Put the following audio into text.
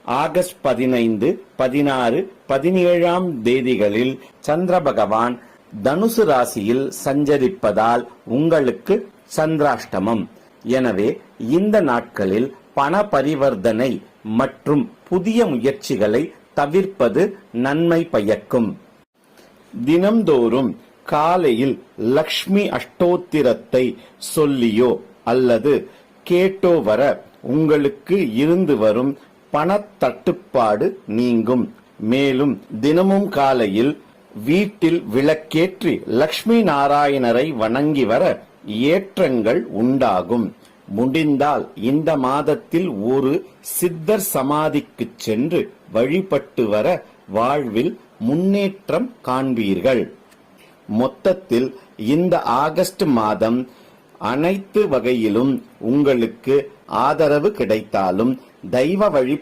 August 15, 16, 17ஆம் தேதிகளில் சந்திர பகவான் தனுசு ராசியில் சஞ்சரிப்பதால் உங்களுக்கு சந்திராஷ்டமம். எனவே இந்த நாட்களில் பண பரிவர்த்தனை மற்றும் புதிய முயற்சிகளை தவிர்ப்பது நன்மை பயக்கும். தினம்தோறும் காலையில் லக்ஷ்மி அஷ்டோத்திரத்தை சொல்லியோ அல்லது கேட்டோ வர உங்களுக்கு இருந்து வரும் பணத்தட்டுப்பாடு நீங்கும். மேலும் தினமும் காலையில் வீட்டில் விளக்கேற்றி லக்ஷ்மி நாராயணரை வணங்கி வர ஏற்றங்கள் உண்டாகும். முடிந்தால் இந்த மாதத்தில் ஒரு சித்தர் சமாதிக்கு சென்று வழிபட்டு வர வாழ்வில் முன்னேற்றம் காண்பீர்கள். மொத்தத்தில் இந்த ஆகஸ்ட் மாதம் அனைத்து வகையிலும் உங்களுக்கு ஆதரவு கிடைத்தாலும் தெய்வ வழிபாடு